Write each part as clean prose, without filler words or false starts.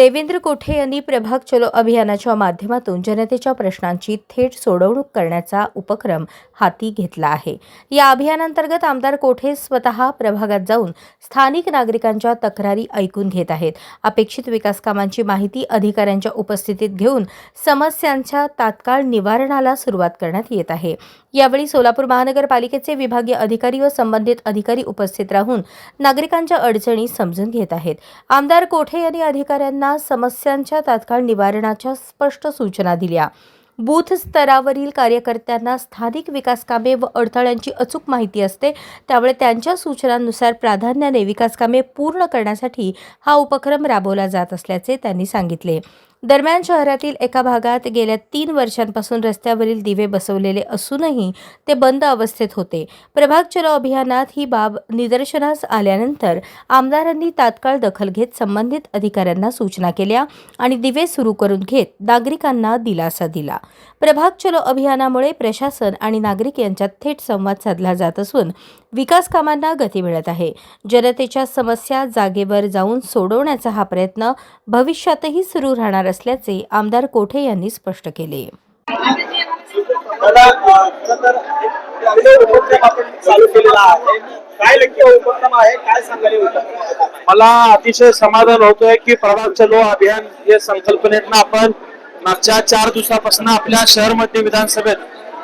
देवेंद्र कोठे यांनी प्रभाग चलो अभियानाच्या माध्यमातून जनतेच्या प्रश्नांची थेट सोडवणूक करण्याचा उपक्रम हाती घेतला आहे। या अभियानांतर्गत आमदार कोठे स्वतः प्रभागात जाऊन स्थानिक नागरिकांच्या तक्रारी ऐकून घेत आहेत। अपेक्षित विकास कामांची माहिती अधिकाऱ्यांच्या उपस्थितीत घेऊन समस्यांच्या तात्काळ निवारणाला सुरुवात करण्यात येत आहे। यावेळी सोलापूर महानगरपालिकेचे विभागीय अधिकारी व संबंधित अधिकारी उपस्थित राहून नागरिकांच्या अडचणी समजून घेत आहेत। आमदार कोठे यांनी अधिकाऱ्यांना समस्यांच्या तात्काळ निवारणाच्या स्पष्ट सूचना दिल्या। बूथ स्तरावरील कार्यकर्त्यांना स्थानिक विकास कामे व अडथळ्यांची अचूक माहिती असते, त्यामुळे त्यांच्या सूचनांनुसार प्राधान्याने विकास कामे पूर्ण करण्यासाठी हा उपक्रम राबवला जात असल्याचे त्यांनी सांगितले। दरम्यान शहरातील एका भागात गेल्या 3 वर्षांपासून रस्त्यावरील दिवे बसवलेले असूनही ते बंद अवस्थेत होते। प्रभाग चलो अभियानात ही बाब निदर्शनास आल्यानंतर आमदारांनी तात्काळ दखल घेत संबंधित अधिकाऱ्यांना सूचना केल्या आणि दिवे सुरू करून घेत नागरिकांना दिलासा दिला। प्रभाग चलो अभियानामुळे प्रशासन आणि नागरिक यांच्यात थेट संवाद साधला जात असून विकास कामांना गती मिळत आहे। जनतेच्या समस्या जागेवर जाऊन सोडवण्याचा हा प्रयत्न भविष्यातही सुरू राहणार असल्याचे आमदार कोठे यांनी स्पष्ट केले। मला अतिशय समाधान होतोय की प्रभाग चलो अभियान या संकल्पनेतनं आपण मागच्या 4 दिवसापासून आपल्या शहरमध्ये विधानसभेत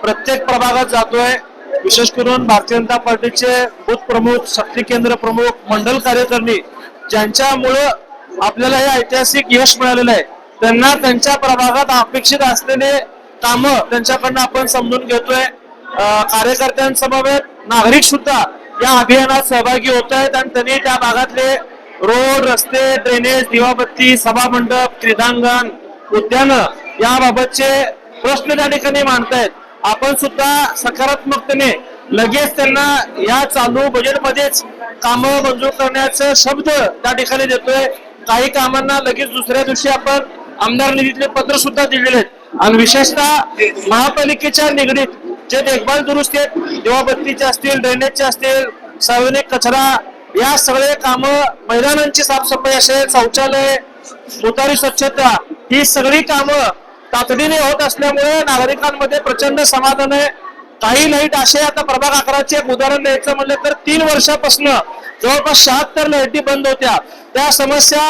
प्रत्येक प्रभागात जातोय। विशेष करून भारतीय जनता पार्टीचे बूथ प्रमुख, शक्ती केंद्र प्रमुख, मंडल कार्यकारिणी ज्यांच्यामुळे आपल्याला हे ऐतिहासिक यश मिळालेलं आहे, त्यांना त्यांच्या प्रभागात अपेक्षित असलेले कामं त्यांच्याकडनं आपण समजून घेतोय। कार्यकर्त्यांसमवेत नागरिक सुद्धा या अभियानात सहभागी होत आहेत आणि त्यांनी त्या भागातले रोड, रस्ते, ड्रेनेज, दिवाबत्ती, सभामंडप, क्रीडांगण, उद्यान याबाबतचे प्रश्न त्या ठिकाणी मांडतायत। आपण सुद्धा सकारात्मकतेने लगेच त्यांना या चालू बजेटमध्येच कामं मंजूर करण्याचे शब्द त्या ठिकाणी देतोय। काही कामांना लगेच दुसऱ्या दिवशी आपण आमदार निधीतले पत्र सुद्धा दिलेले आहेत आणि विशेषतः महापालिकेच्या निगडीत जे देखभाल दुरुस्ती आहेत, दिवाबत्तीचे असतील, ड्रेनेजचे असतील, सार्वजनिक कचरा या सगळे कामं, मैदानांची साफसफाई असेल, शौचालय, मोटारी स्वच्छता, ही सगळी कामं तातडीने होत असल्यामुळे नागरिकांमध्ये प्रचंड समाधान आहे। काही लाईट असे आता प्रभाग 11चे एक उदाहरण द्यायचं म्हणलं तर 3 वर्षापासून जवळपास 76 लाईटी बंद होत्या। त्या समस्या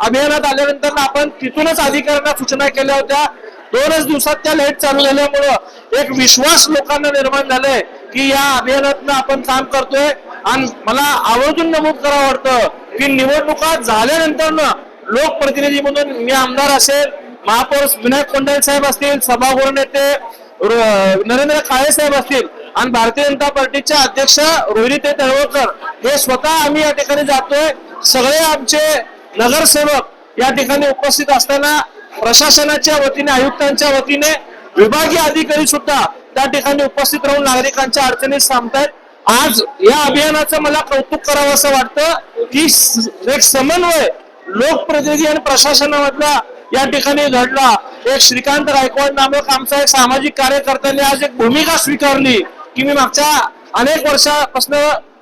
अभियानात आल्यानंतर आपण तिथूनच अधिकाऱ्यांना सूचना केल्या होत्या। 2च दिवसात त्या लाईट चालू झाल्यामुळं एक विश्वास लोकांना निर्माण झालाय की या अभियानातनं आपण काम करतोय। आणि मला आवर्जून नमूद करावं वाटतं की निवडणुका झाल्यानंतर लोकप्रतिनिधी म्हणून मी आमदार असेल, महापौर विनायक कोंडाळे साहेब असतील, सभागृह नेते नरेंद्र काळे साहेब असतील आणि भारतीय जनता पार्टीचे अध्यक्ष रोहिणीताई तळवलकर हे स्वतः आम्ही या ठिकाणी जातोय। सगळे आमचे नगरसेवक या ठिकाणी उपस्थित असताना प्रशासनाच्या वतीने, आयुक्तांच्या वतीने विभागीय अधिकारी सुद्धा त्या ठिकाणी उपस्थित राहून नागरिकांच्या अडचणी सांगतायत। आज या अभियानाचं मला कौतुक करावं असं वाटतं की एक समन्वय लोकप्रतिनिधी आणि प्रशासनामधला या ठिकाणी घडला। एक श्रीकांत गायकवाड नामक आमचा एक सामाजिक कार्यकर्त्याने आज एक भूमिका स्वीकारली की मी मागच्या अनेक वर्षापासून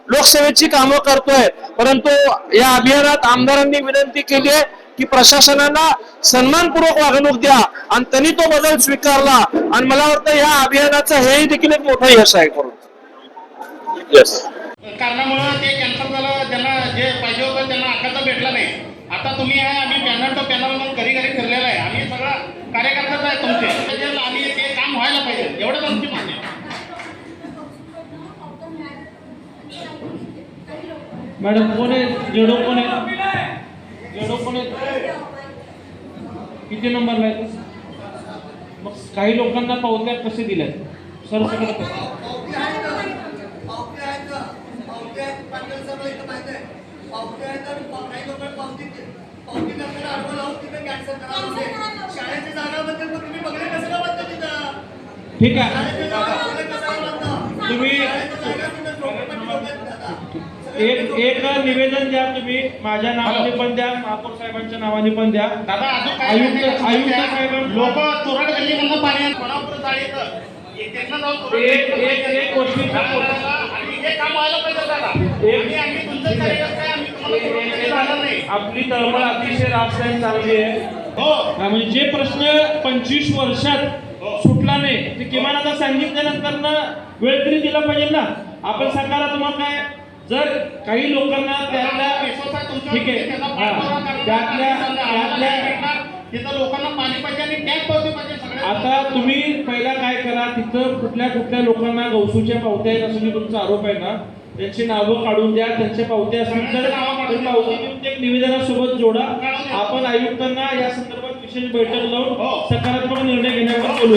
लोकसेवेची कामं करतोय, परंतु या अभियानात आमदारांनी विनंती केली आहे की प्रशासनाला सन्मानपूर्वक वागणूक द्या आणि त्यांनी तो बदल स्वीकारला आणि मला वाटतं या अभियानाचं हे देखील एक मोठं यश आहे। कारणामुळे ते कॅन्सल झालं, त्यांना जे पाहिजे होतं त्यांना आकाचा भेटला नाही। आता तुम्ही आहे, आम्ही पॅनल टू पॅनल म्हणून घरी घरी फिरलेला आहे, आम्ही सगळा कार्यकर्ताच आहे तुमचे, आम्ही ते काम व्हायला पाहिजे एवढंच आमची मागणी आहे। मॅडम कोण आहे? जेडो कोण आहे? जेडो कोण आहे? किती नंबरला आहे? मग काही लोकांना पावत्या कसे दिल्या सर? सगळं ठीक आहे। तुम्ही एक निवेदन द्या, तुम्ही माझ्या नावाने पण द्या, महापौर साहेबांच्या नावाने पण द्या। दादा आयुक्त साहेब लोक चोराड गल्ली म्हणून पाणी कोणापुरं जाळीचं एक गोष्टी आणि हे काम व्हायला पाहिजे दादा। आम्ही तुमचं कार्यकर्ता आहे, आम्ही तुम्हाला राहणार नाही. आपली तळमळ अतिशय राजसाहेब चांगली आहे. हो हा, म्हणजे जे प्रश्न 25 वर्षात सुटला नाही ते किमान आता सांगितल्यानंतर ना वेळ तरी दिला पाहिजे ना. आपण सकारात्मक काय जर काही लोकांना त्यातल्या विश्वास आहे तुमच्यावर, ठीक आहे. त्याचा हा. पाठपुरावा करणार, त्यातल्या आणि समजा आम्हाला त्यातल्या नाही भेटणार, तिथं लोकांना पाणी पाहिजे आणि टॅग पावती पाहिजे सगळ्या. आता तुम्ही पहिला काय करा, तिथं कुठल्या लोकांना गौसूच्या पावत्या आहेत असं तुमचा आरोप आहे ना, त्यांची नावं काढून द्या. त्यांच्या पावत्या असतील तर पावती देऊन एक निवेदनासोबत जोडा. आपण आयुक्तांना या संदर्भात विशेष बैठक लावून सकारात्मक निर्णय घेण्यावर बोलू.